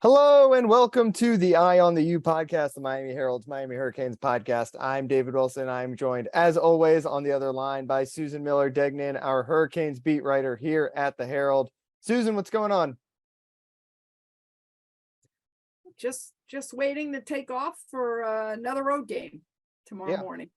Hello and welcome to the Eye on the U podcast, the Miami Herald's Miami Hurricanes podcast. I'm David Wilson. I'm joined, as always, on the other line by Susan Miller-Degnan, our Hurricanes beat writer here at the Herald. Susan, what's going on? Just waiting to take off for another road game tomorrow morning.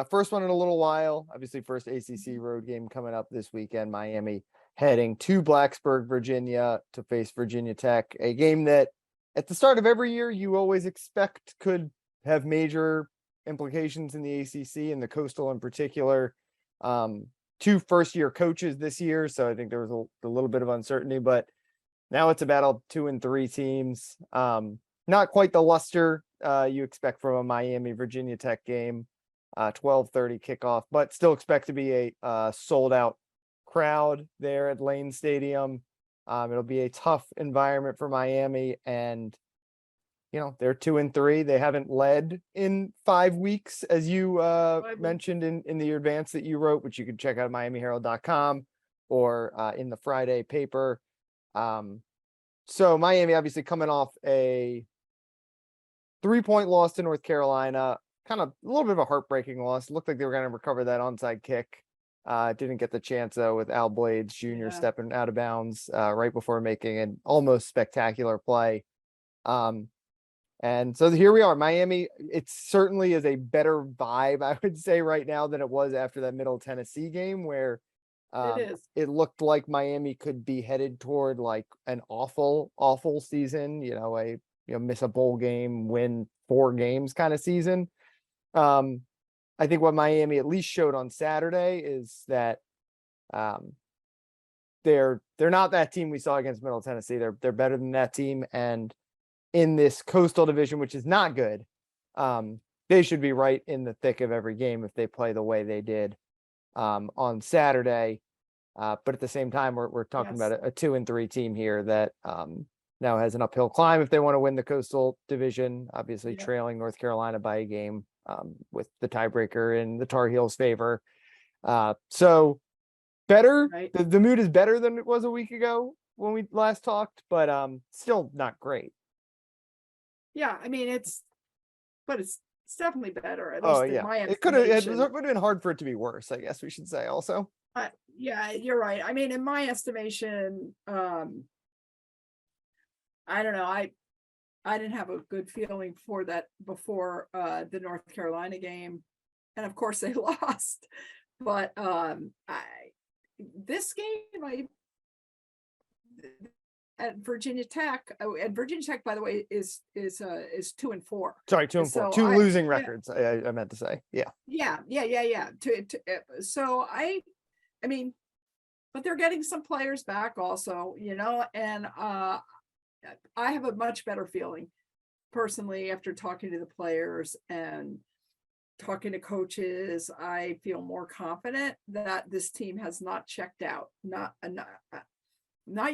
First one in a little while. Obviously, first ACC road game coming up this weekend. Miami heading to Blacksburg, Virginia to face Virginia Tech, a game that at the start of every year, you always expect could have major implications in the ACC and the Coastal in particular. Two first-year coaches this year, so I think there was a little bit of uncertainty, but now it's a battle of 2 and 3 teams. Not quite the luster you expect from a Miami Virginia Tech game, 12:30 kickoff, but still expect to be a sold-out crowd there at Lane Stadium. It'll be a tough environment for Miami, and they're 2 and 3. They haven't led in 5 weeks, as you mentioned in the advance that you wrote, which you can check out at miamiherald.com or in the Friday paper. So Miami obviously coming off a 3-point loss to North Carolina, kind of a little bit of a heartbreaking loss. Looked like they were going to recover that onside kick. Didn't get the chance though, with Al Blades Jr. stepping out of bounds right before making an almost spectacular play. And so here we are, Miami. It certainly is a better vibe, I would say, right now than it was after that Middle Tennessee game, where it looked like Miami could be headed toward like an awful season. Miss a bowl game, win 4 games kind of season. I think what Miami at least showed on Saturday is that they're not that team we saw against Middle Tennessee. They're better than that team, and in this Coastal Division, which is not good, they should be right in the thick of every game if they play the way they did on Saturday. But at the same time, we're talking about a 2 and 3 team here that now has an uphill climb if they want to win the Coastal Division. Obviously, trailing North Carolina by a game. With the tiebreaker in the Tar Heels' favor. So better, right. The mood is better than it was a week ago when we last talked, but still not great. Yeah, I mean, it's definitely better. At least in my it would have been hard for it to be worse, I guess we should say also. Yeah, you're right. I mean, in my estimation, I don't know. I didn't have a good feeling before the North Carolina game, and of course they lost. But this game, at Virginia Tech, and Virginia Tech, by the way, is 2 and 4. Sorry, 2 and 4. Two losing records. I meant to say, yeah. So I mean, but they're getting some players back also, and I have a much better feeling personally after talking to the players and talking to coaches. I feel more confident that this team has not checked out. Not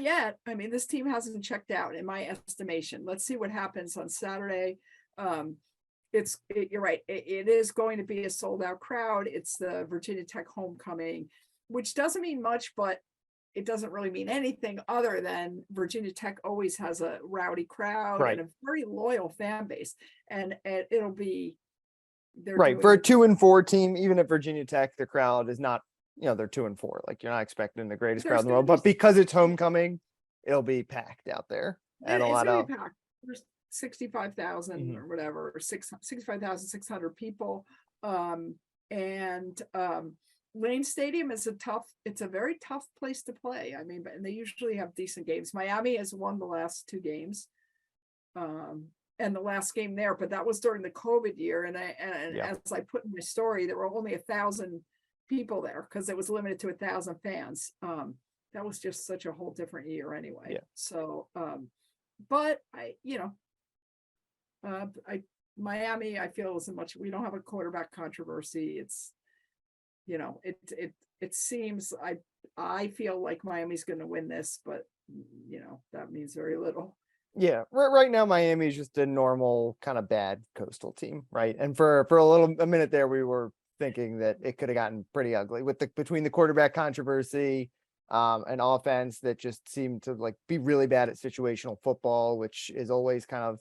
yet. I mean, this team hasn't checked out in my estimation. Let's see what happens on Saturday. You're right. It is going to be a sold out crowd. It's the Virginia Tech homecoming, which doesn't mean much, but it doesn't really mean anything other than Virginia Tech always has a rowdy crowd and a very loyal fan base. And it'll be right for a 2 and 4 team. Even at Virginia Tech, the crowd is not, they're 2 and 4. Like, you're not expecting the greatest crowd in the world, but because it's homecoming, it'll be packed out there. And a lot of packed. There's 65,000 or whatever, 65,600 people. Lane Stadium is it's a very tough place to play. I mean, and they usually have decent games. Miami has won the last 2 games, and the last game there, but that was during the COVID year. And as I put in my story, there were only 1,000 people there because it was limited to 1,000 fans. That was just such a whole different year anyway. Yeah. So, but Miami, I feel isn't much. We don't have a quarterback controversy. It's, it seems I feel like Miami's going to win this, but that means very little. Yeah, right now Miami is just a normal kind of bad Coastal team, right? And for a minute there, we were thinking that it could have gotten pretty ugly with between the quarterback controversy, an offense that just seemed to like be really bad at situational football, which is always kind of,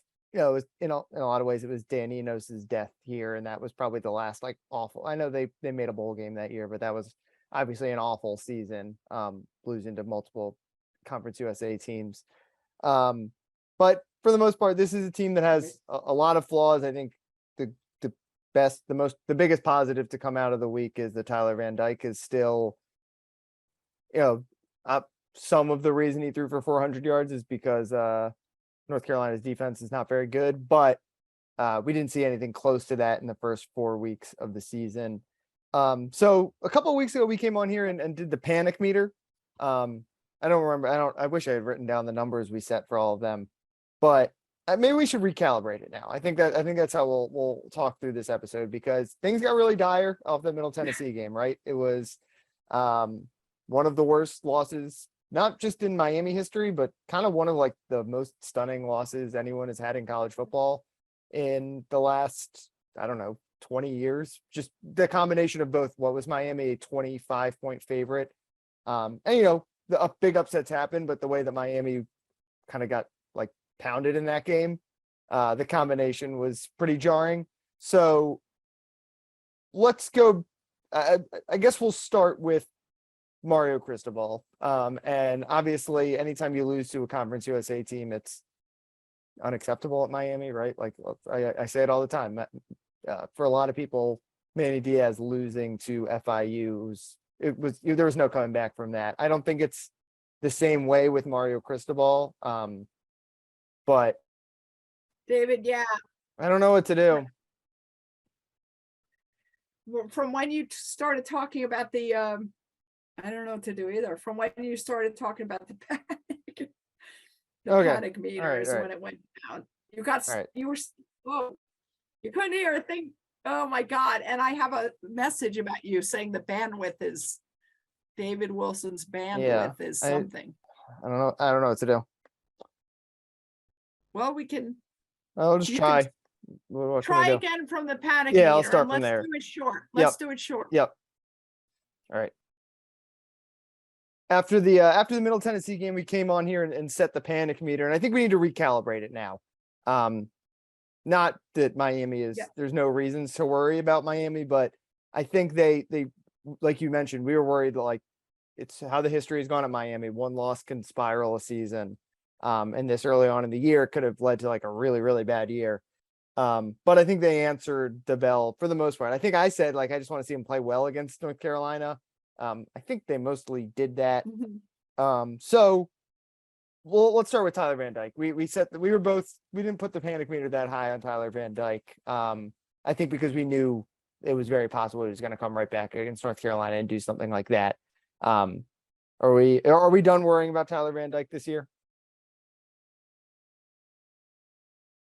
in a lot of ways, it was Dan Enos's death here. And that was probably the last like awful, I know they made a bowl game that year, but that was obviously an awful season, losing to multiple Conference USA teams. But for the most part, this is a team that has a lot of flaws. I think the biggest positive to come out of the week is that Tyler Van Dyke is still, some of the reason he threw for 400 yards is because North Carolina's defense is not very good, but we didn't see anything close to that in the first 4 weeks of the season. So a couple of weeks ago, we came on here and did the panic meter. I don't remember. I wish I had written down the numbers we set for all of them, but maybe we should recalibrate it now. I think that's how we'll talk through this episode, because things got really dire off the Middle Tennessee game, right? It was one of the worst losses, not just in Miami history, but kind of one of like the most stunning losses anyone has had in college football in the last, I don't know, 20 years. Just the combination of both. What was Miami, a 25-point favorite? And the big upsets happened, but the way that Miami kind of got like pounded in that game, the combination was pretty jarring. So let's go. I guess we'll start with Mario Cristobal. And obviously, anytime you lose to a Conference USA team, it's unacceptable at Miami, right? Like I say it all the time. For a lot of people, Manny Diaz losing to FIU there was no coming back from that. I don't think it's the same way with Mario Cristobal. But David, yeah. I don't know what to do. From when you started talking about the I don't know what to do either. From when you started talking about the panic, panic meters, all right. when it went down, you got All right. you were you couldn't hear a thing. Oh my God! And I have a message about you saying the bandwidth is David Wilson's bandwidth is something. I don't know. I don't know what to do. Well, we can. I'll just try. Try again from the panic meter. I'll start from there. Let's do it short. Let's do it short. Yep. All right. After the Middle Tennessee game, we came on here and set the panic meter, and I think we need to recalibrate it now. Not that Miami is, there's no reasons to worry about Miami, but I think they, like you mentioned, we were worried that like it's how the history has gone at Miami. One loss can spiral a season. And this early on in the year could have led to like a really, really bad year. But I think they answered the bell for the most part. I think I said, like, I just want to see them play well against North Carolina. I think they mostly did that. So let's start with Tyler Van Dyke. We didn't put the panic meter that high on Tyler Van Dyke. I think because we knew it was very possible he was going to come right back against North Carolina and do something like that. Are we done worrying about Tyler Van Dyke this year?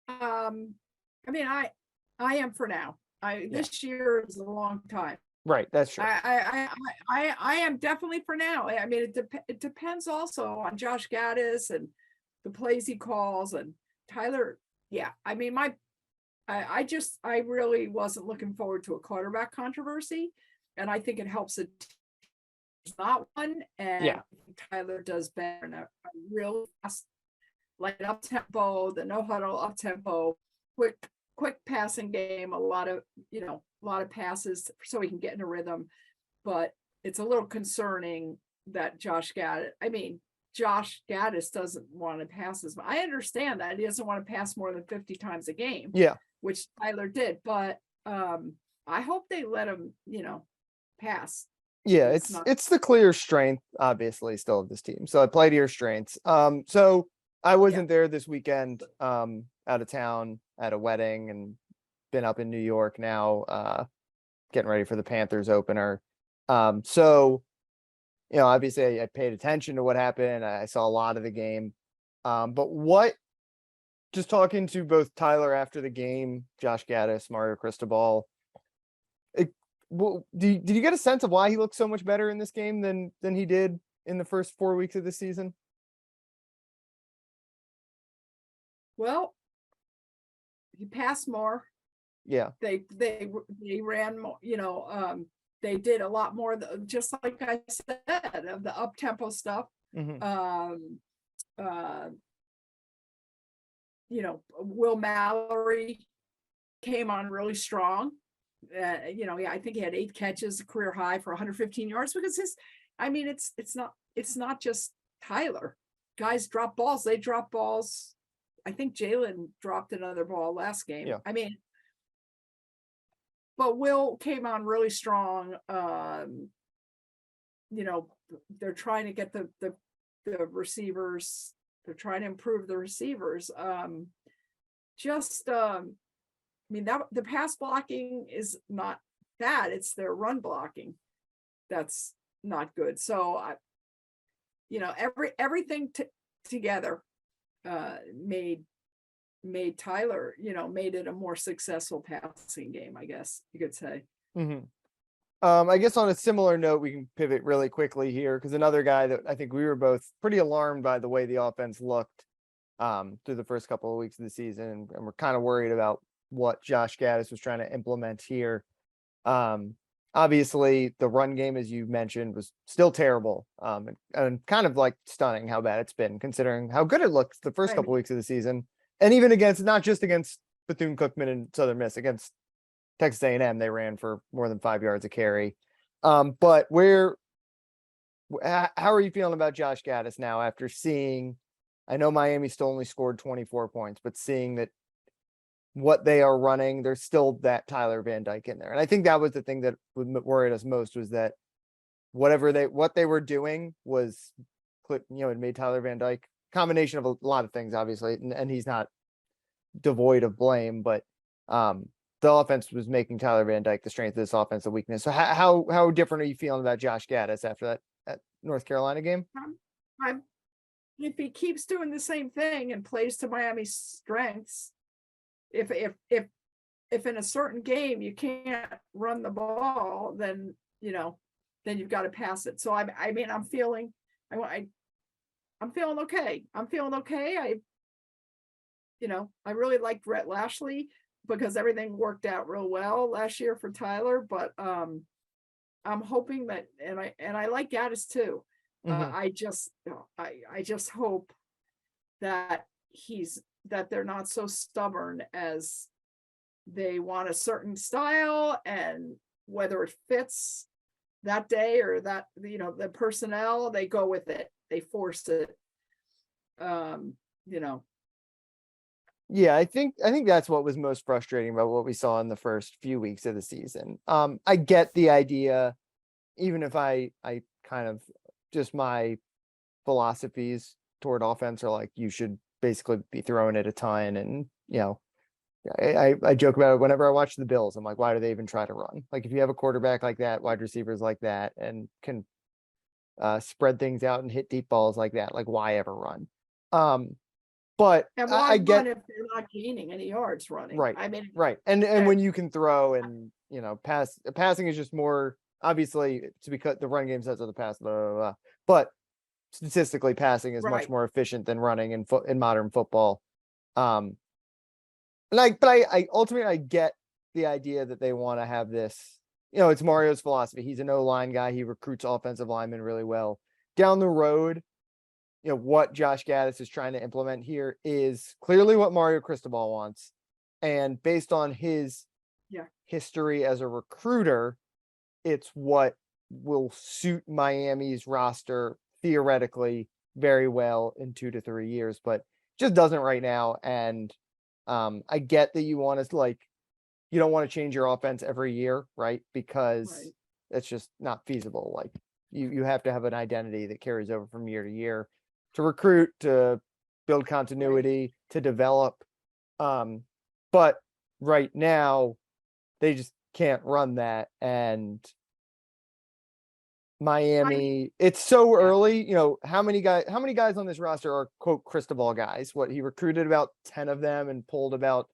I mean, I am for now. This year is a long time. Right, that's true. I am definitely for now. I mean, it depends also on Josh Gaddis and the plays he calls and Tyler. Yeah, I mean, I really wasn't looking forward to a quarterback controversy, and I think it helps it. It's not one, and Tyler does better in a real fast, like up tempo, the no huddle up tempo, quick passing game, a lot of passes so he can get in a rhythm. But it's a little concerning that Josh Gaddis doesn't want to pass as much. I understand that he doesn't want to pass more than 50 times a game. Yeah. Which Tyler did, but I hope they let him, pass. Yeah, it's the clear strength, obviously, still of this team. So I play to your strengths. So I wasn't there this weekend, out of town at a wedding, and been up in New York now, getting ready for the Panthers opener. So, obviously I paid attention to what happened. I saw a lot of the game. But just talking to both Tyler after the game, Josh Gaddis, Mario Cristobal, did you get a sense of why he looked so much better in this game than he did in the first 4 weeks of the season? Well, he passed more. Yeah. They ran more, they did a lot more, just like I said, of the up tempo stuff. Mhm. Uh, Will Mallory came on really strong. I think he had 8 catches, a career high for 115 yards, because it's not just Tyler. Guys drop balls. They drop balls. I think Jalen dropped another ball last game. Yeah. But Will came on really strong. They're trying to get the receivers. They're trying to improve the receivers. That the pass blocking is not bad. It's their run blocking that's not good. So everything together made Tyler, made it a more successful passing game, I guess you could say. Mm-hmm. I guess on a similar note, we can pivot really quickly here, because another guy that I think we were both pretty alarmed by the way the offense looked through the first couple of weeks of the season, and we're kind of worried about what Josh Gaddis was trying to implement here. Obviously, the run game, as you mentioned, was still terrible, and kind of like stunning how bad it's been, considering how good it looked the first couple weeks of the season, and even against, not just against Bethune-Cookman and Southern Miss, against Texas A&M, they ran for more than 5 yards a carry. But how are you feeling about Josh Gaddis now after seeing? I know Miami still only scored 24 points, but seeing that what they are running, there's still that Tyler Van Dyke in there. And I think that was the thing that worried us most, was that what they were doing was, it made Tyler Van Dyke, combination of a lot of things, obviously, and he's not devoid of blame, but the offense was making Tyler Van Dyke the strength of this offense, the weakness. So how different are you feeling about Josh Gaddis after that North Carolina game? If he keeps doing the same thing and plays to Miami's strengths, if in a certain game you can't run the ball, then you've got to pass it. So I'm feeling okay. I'm feeling okay. I really liked Brett Lashley, because everything worked out real well last year for Tyler, but I'm hoping that, and I like Gaddis too. Mm-hmm. I just hope that they're not so stubborn as they want a certain style, and whether it fits that day or that, the personnel, they go with it, they force it. Yeah, I think that's what was most frustrating about what we saw in the first few weeks of the season. I get the idea, even if I kind of, just my philosophies toward offense are like, you should basically be throwing it a ton. And, I joke about it whenever I watch the Bills. I'm like, why do they even try to run? Like, if you have a quarterback like that, wide receivers like that, and can spread things out and hit deep balls like that, like, why ever run? But And I get, if they're not gaining any yards running. right. Right. And when you can throw and, passing is just more, obviously, it's because the run game sets of the pass, blah, blah, blah. But statistically, passing is much more efficient than running in modern football. And I ultimately, I get the idea that they want to have this, it's Mario's philosophy. He's an O-line guy. He recruits offensive linemen really well. Down the road, what Josh Gaddis is trying to implement here is clearly what Mario Cristobal wants. And based on his history as a recruiter, it's what will suit Miami's roster theoretically very well in 2 to 3 years, but just doesn't right now. And I get that you want to, like, you don't want to change your offense every year, right? Because it's just not feasible. Like, you have to have an identity that carries over from year to year, to recruit, to build continuity, to develop. But right now they just can't run that. And Miami, it's so early, how many guys on this roster are quote Cristobal guys? What, he recruited about 10 of them and pulled about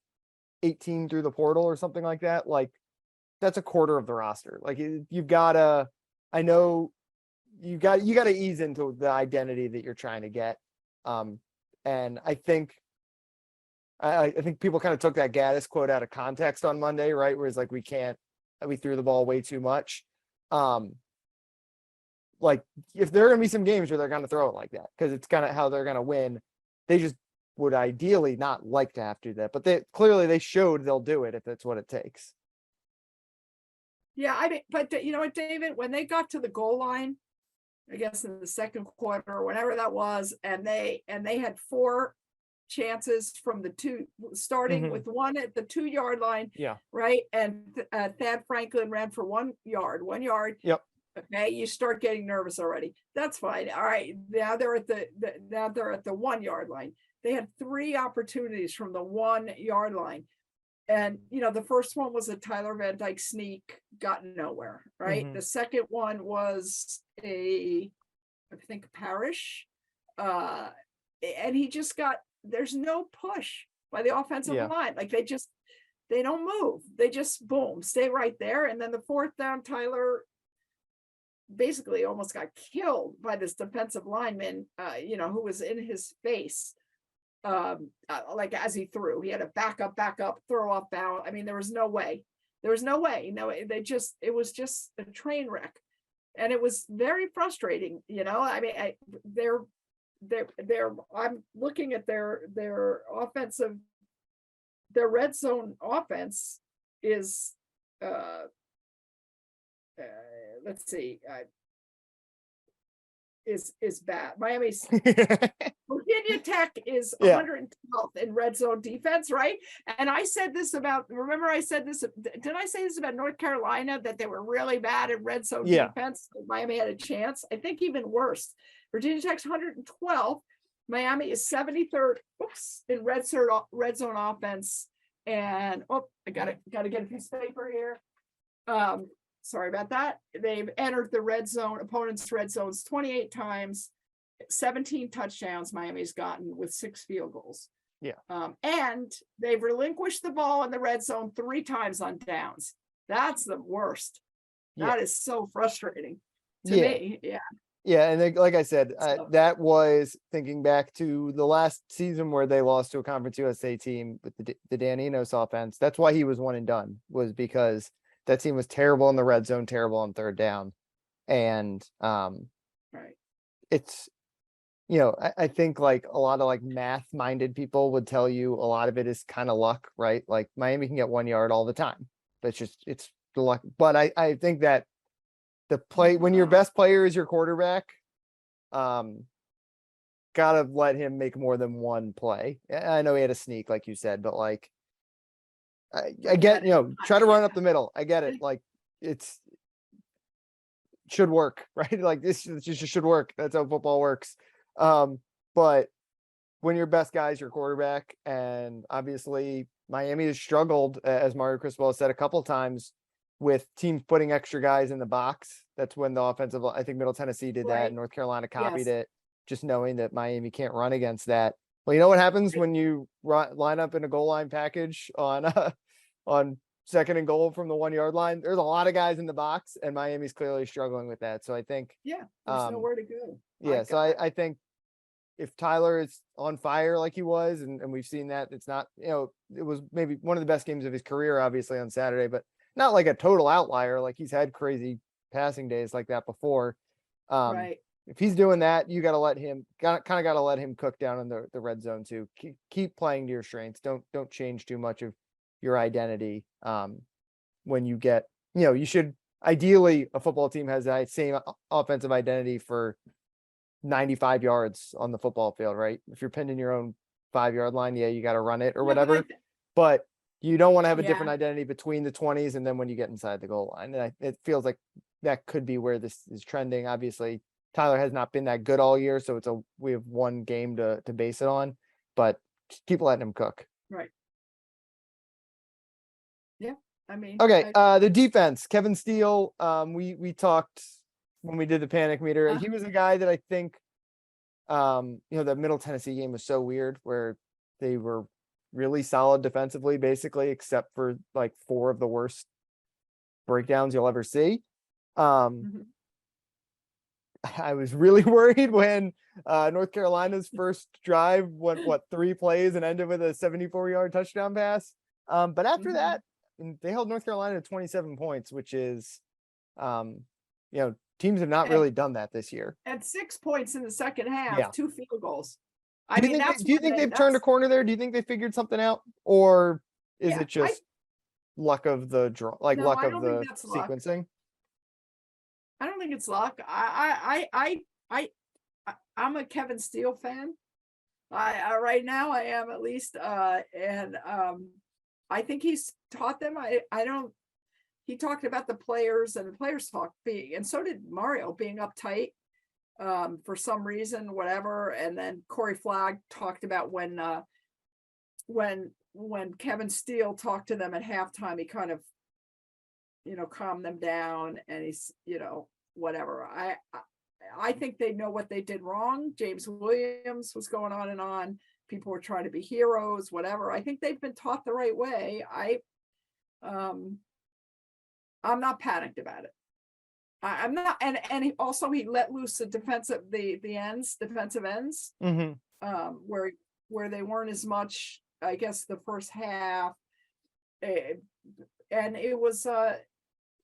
18 through the portal or something like that. Like, that's a quarter of the roster. Like, you've gotta, I know you gotta ease into the identity that you're trying to get. And I think people kind of took that Gaddis quote out of context on Monday, right? Where it's like, we threw the ball way too much. Like if there are going to be some games where they're going to throw it like that, because it's kind of how they're going to win. They just would ideally not like to have to do that, but they showed they'll do it if that's what it takes. Yeah, I mean, but you know what, David, when they got to the goal line, I guess in the second quarter or whenever that was, and they had 4 chances from the 2, starting with one at the 2-yard line. Yeah. Right. And Thad Franklin ran for 1 yard. Yep. Okay, you start getting nervous already. That's fine. All right. Now they're at the 1-yard line. They had 3 opportunities from the 1-yard line. And, you know, the first one was a Tyler Van Dyke sneak, got nowhere, right? The second one was I think Parrish. And he just there's no push by the offensive line. Like they don't move. They just boom, stay right there. And then the 4th down, Tyler basically almost got killed by this defensive lineman, who was in his face. Like as he threw, he had to back up, throw off bound. I mean, there was no way. No, it was just a train wreck. And it was very frustrating, I mean, I'm looking at their offensive, their red zone offense is, let's see, is bad. Miami's Virginia Tech is 112th in red zone defense, right? And I said this about, remember I said this, did I say this about North Carolina, that they were really bad at red zone defense? Miami had a chance. I think even worse. Virginia Tech's 112th. Miami is 73rd in red zone offense. And I gotta get a piece of paper here. Sorry about that. They've entered the red zone, opponents' red zones 28 times, 17 touchdowns Miami's gotten with 6 field goals. Yeah. And they've relinquished the ball in the red zone 3 times on downs. That's the worst. That is so frustrating to me. Yeah. Yeah. And like I said, that was thinking back to the last season where they lost to a Conference USA team with the Dan Enos offense. That's why he was one and done, was because that team was terrible in the red zone, terrible on 3rd down. And it's, I think like a lot of like math minded people would tell you a lot of it is kind of luck, right? Like Miami can get 1 yard all the time. It's the luck. But I think that when your best player is your quarterback, gotta let him make more than one play. I know he had a sneak, like you said, but like, I get, try to run up the middle. I get it. Like should work, right? Like this just should work. That's how football works. But when your best guy is your quarterback, and obviously Miami has struggled, as Mario Cristobal said a couple of times, with teams putting extra guys in the box. That's when the offensive, I think Middle Tennessee did that, and North Carolina copied it, just knowing that Miami can't run against that. Well, you know what happens when you line up in a goal line package on 2nd and goal from the 1 yard line? There's a lot of guys in the box, and Miami's clearly struggling with that. So I think, there's nowhere to go. Yeah. So I think if Tyler is on fire like he was, and we've seen that, it's not, it was maybe one of the best games of his career, obviously on Saturday, but not like a total outlier. Like he's had crazy passing days like that before. If he's doing that, you got to let him cook down in the red zone too. Keep playing to your strengths. Don't change too much of your identity. When you get, you should ideally, a football team has that same offensive identity for 95 yards on the football field, right? If you're pinned in your own 5 yard line, you got to run it or whatever, but you don't want to have a different identity between the 20s. And then when you get inside the goal line, and it feels like that could be where this is trending. Obviously, Tyler has not been that good all year, so we have one game to base it on, but just keep letting him cook. Right. Yeah. I mean, okay. The defense, Kevin Steele. We talked when we did the panic meter. He was a guy that I think, the Middle Tennessee game was so weird, where they were really solid defensively, basically, except for like 4 of the worst breakdowns you'll ever see. I was really worried when North Carolina's first drive went 3 plays and ended with a 74-yard touchdown pass. But after that, they held North Carolina to 27 points, which is teams have not And- really done that this year. At 6 points in the second half, Yeah. 2 field goals. Do you think they've turned a corner there? Do you think they figured something out, or is it just luck of the draw, No, luck I of don't the think that's luck. sequencing? I don't think it's luck. I'm a Kevin Steele fan. I right now I am at least, and I think he's taught them. I don't. He talked about the players, and the players talk being, and so did Mario, being uptight for some reason, whatever. And then Corey Flagg talked about when Kevin Steele talked to them at halftime, he kind of, calmed them down, and he's, whatever. I think they know what they did wrong. James Williams was going on and on. People were trying to be heroes, whatever. I think they've been taught the right way. I'm not panicked about it. I'm not, and he let loose the defensive ends, where they weren't as much, I guess, the first half, and it was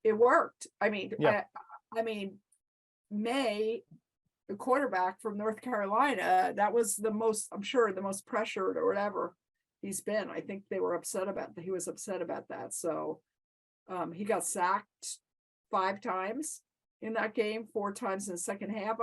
it worked. I mean, Yeah. May, the quarterback from North Carolina, that was the most pressured or whatever he's been. I think he was upset about that. So he got sacked 5 times in that game, 4 times in the second half.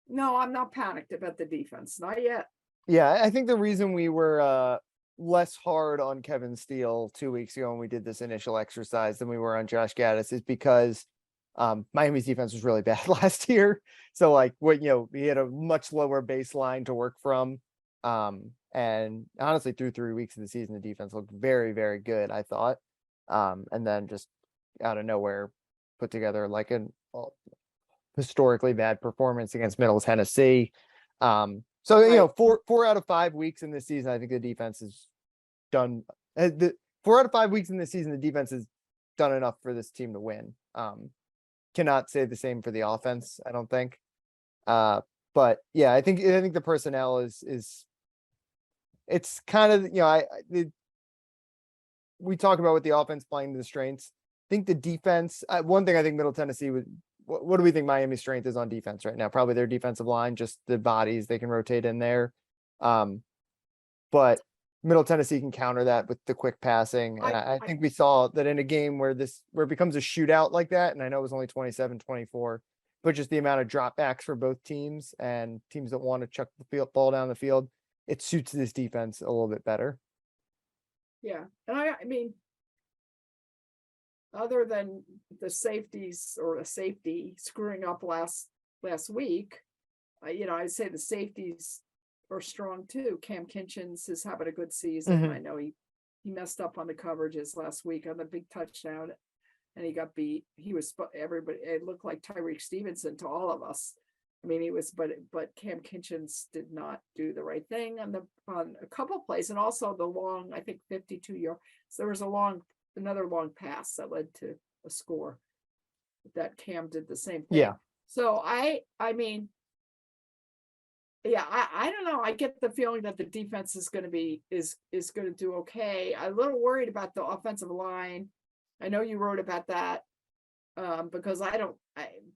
No, I'm not panicked about the defense. Not yet. Yeah, I think the reason we were less hard on Kevin Steele 2 weeks ago when we did this initial exercise than we were on Josh Gaddis is because Miami's defense was really bad last year. So he had a much lower baseline to work from. And honestly, through 3 weeks of the season, the defense looked very, very good, I thought. And then just out of nowhere put together like an historically bad performance against Middle Tennessee. So, Right. 4 out of 5 weeks in this season, I think the defense is done. 4 out of 5 weeks in this season, the defense has done enough for this team to win. Cannot say the same for the offense, I don't think. But yeah, I think the personnel is it's kind of, we talk about with the offense playing to the strengths. I think the defense, one thing I think Middle Tennessee would, what do we think Miami's strength is on defense right now? Probably their defensive line, just the bodies they can rotate in there. But Middle Tennessee can counter that with the quick passing. And I think we saw that in a game where it becomes a shootout like that. And I know it was only 27-24, but just the amount of dropbacks for both teams and teams that want to chuck the ball down the field, it suits this defense a little bit better. Yeah. And I mean, other than the safeties or a safety screwing up last week, I'd say the safeties are strong too. Cam Kinchins is having a good season. Mhm. I know he messed up on the coverages last week on the big touchdown, and he got beat. Everybody, it looked like Tyreek Stevenson to all of us. I mean, he was, but Cam Kinchins did not do the right thing on a couple of plays, and also the long, I think 52-yard. So there was another long pass that led to a score that Cam did the same thing. Yeah. So I mean, yeah, I don't know. I get the feeling that the defense is going to do okay. I'm a little worried about the offensive line. I know you wrote about that because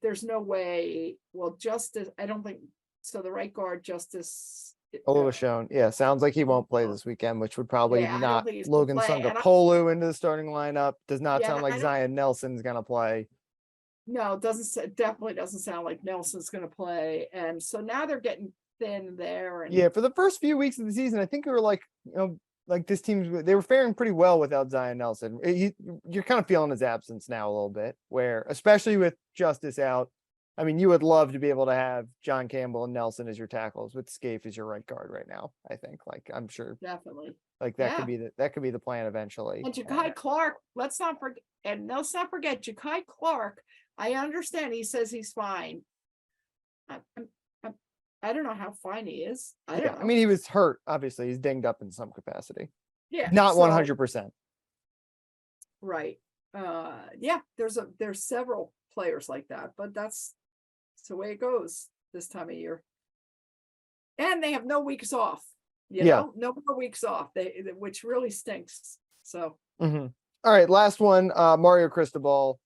there's no way. Well, Justice, I don't think so. The right guard, Justice Olivashone, yeah, sounds like he won't play this weekend, which would probably I don't knock think he's gonna Logan play, and Sungapolu into the starting lineup. Does not Yeah, sound like I don't- Zion Nelson's gonna play. No, it definitely doesn't sound like Nelson's going to play, and so now they're getting thin there. And Yeah, for the first few weeks of the season, I think we were like this team, they were faring pretty well without Zion Nelson. You're kind of feeling his absence now a little bit, where especially with Justice out, I mean, you would love to be able to have John Campbell and Nelson as your tackles with Scaife as your right guard right now. I think, I'm sure, definitely. that could be the plan eventually. And Ja'Kai Clark, let's not forget Ja'Kai Clark. I understand he says he's fine. I don't know how fine he is. I don't know. I mean, he was hurt. Obviously, he's dinged up in some capacity. Yeah, Not so- 100%. Right. Yeah, there's several players like that, but that's the way it goes this time of year. And they have no weeks off. No more weeks off. Which really stinks. So All right, last one. Mario Cristobal.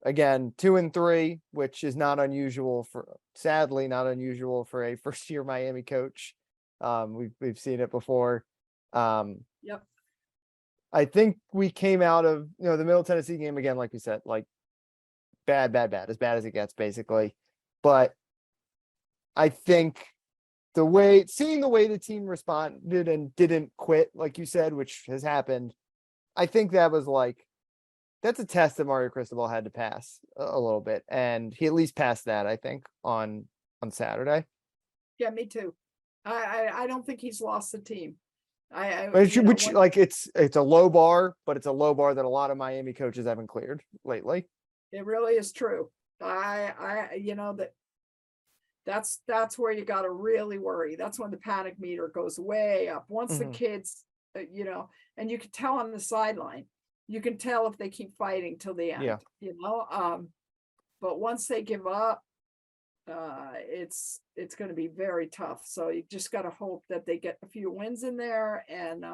again, 2-3, which is not unusual sadly not unusual for a first year Miami coach. We've seen it before. Yep. I think we came out of, the Middle Tennessee game again, like we said, like bad, as bad as it gets, basically. But I think seeing the way the team responded and didn't quit, like you said, which has happened, I think that's a test that Mario Cristobal had to pass a little bit. And he at least passed that, I think, on Saturday. Yeah, me too. I don't think he's lost the team. It's a low bar, but it's a low bar that a lot of Miami coaches haven't cleared lately. It really is true. That's where you got to really worry. That's when the panic meter goes way up. Once the kids, and you can tell on the sideline, you can tell if they keep fighting till the end, but once they give up, it's going to be very tough. So you just got to hope that they get a few wins in there. And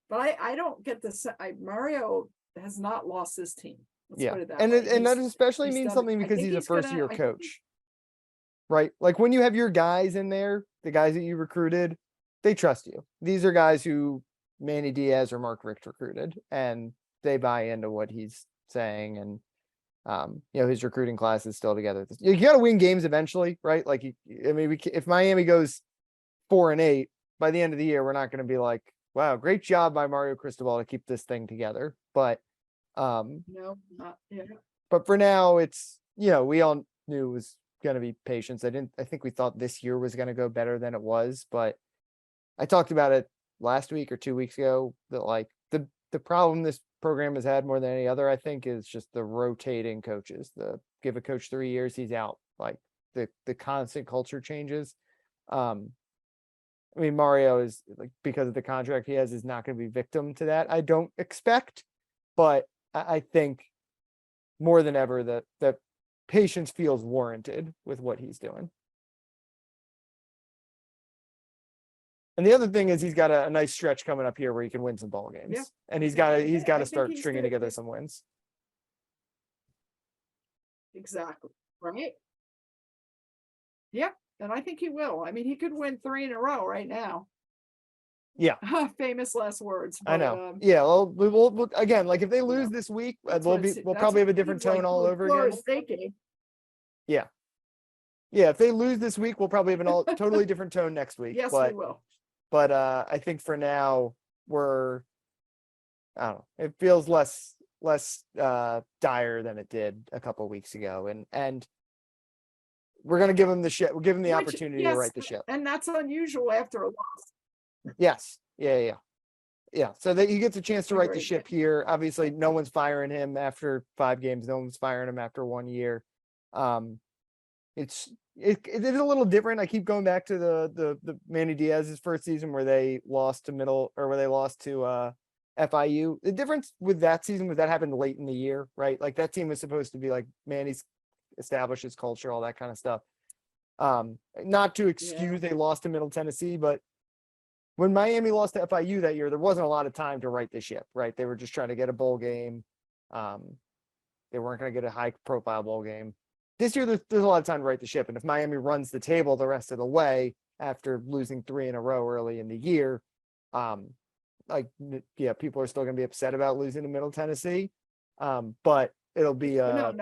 but I don't get this. Mario has not lost his team. Let's put it that way. And that especially means something because he's a first year coach, right? Like when you have your guys in there, the guys that you recruited, they trust you. These are guys who Manny Diaz or Mark Richt recruited, and they buy into what he's saying. And his recruiting class is still together. You got to win games eventually, right? Like, if Miami goes 4-8 by the end of the year, we're not going to be like, wow, great job by Mario Cristobal to keep this thing together. But no, not yet. But for now, it's, we all knew it was going to be patience. I think we thought this year was going to go better than it was, but I talked about it last week or 2 weeks ago that like the problem this program has had more than any other, I think, is just the rotating coaches. Give a coach 3 years, he's out. Like the constant culture changes. Mario is, like, because of the contract he has, is not going to be victim to that, I don't expect. But I think more than ever that patience feels warranted with what he's doing. And the other thing is he's got a nice stretch coming up here where he can win some ball games. Yeah. And he's got to start stringing together some wins. Exactly. Right. Yeah. And I think he will. He could win 3 in a row right now. Yeah. Famous last words. But, I know. Yeah. Well, we'll again, like if they lose this week, we'll probably have a different tone all over again. Yeah. Yeah. If they lose this week, we'll probably have a totally different tone next week. Yes, we will. But I think for now I don't know, it feels less dire than it did a couple of weeks ago. And we're going to give him we'll give him the opportunity to right the ship. And that's unusual after a loss. Yes. Yeah. So that he gets a chance to right the ship here. Obviously, no one's firing him after 5 games. No one's firing him after 1 year. It is a little different. I keep going back to the Manny Diaz's first season where they lost to FIU. The difference with that season was that happened late in the year, right? Like that team was supposed to be like Manny's establish his culture, all that kind of stuff. Not to excuse they lost to Middle Tennessee, but when Miami lost to FIU that year, there wasn't a lot of time to right the ship, right? They were just trying to get a bowl game. They weren't going to get a high profile bowl game. This year, there's a lot of time to right the ship. And if Miami runs the table the rest of the way after losing 3 in a row early in the year, people are still going to be upset about losing to Middle Tennessee. But it'll be a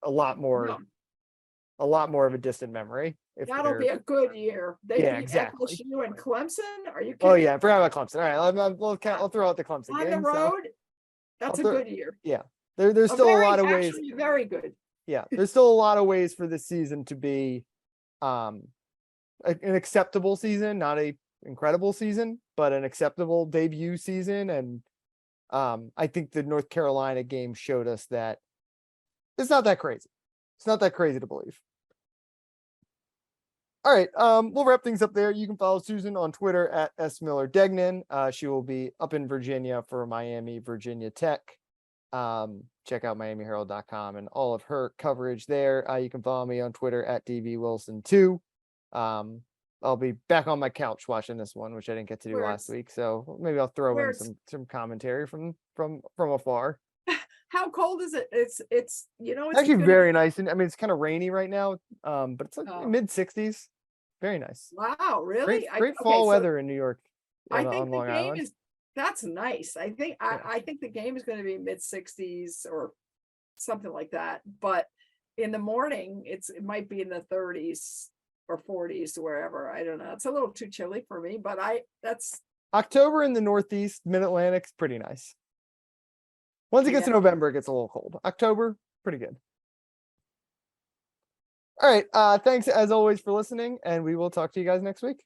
lot more of a distant memory. That'll be a good year. Exactly. FSU and Clemson. Are you kidding? Oh yeah, I forgot about Clemson. All right, I'll throw out the Clemson on game. The road. That's a good year. Yeah, there's still a lot of ways. Very good. Yeah, there's still a lot of ways for this season to be an acceptable season, not a incredible season, but an acceptable debut season. And I think the North Carolina game showed us that it's not that crazy. It's not that crazy to believe. All right, we'll wrap things up there. You can follow Susan on Twitter at @smillerdegnan. She will be up in Virginia for Miami, Virginia Tech. Check out miamiherald.com and all of her coverage there. You can follow me on Twitter at dbwilson2. I'll be back on my couch watching this one, which I didn't get to do last week. So maybe I'll throw in some commentary from afar. How cold is it? It's it's Actually gonna very be, nice. And I mean, it's kind of rainy right now, but it's like oh, mid 60s. Very nice. wow, really? Great Okay, fall so weather in New York I on think the Long game Island. is, that's nice. Yeah. I think the game is going to be mid 60s or something like that. But in the morning, it might be in the 30s or 40s, wherever. I don't know. It's a little too chilly for me, but that's October in the Northeast, Mid-Atlantic's pretty nice. Once it gets yeah. to November, it gets a little cold. October, pretty good. All right. Thanks as always for listening, and we will talk to you guys next week.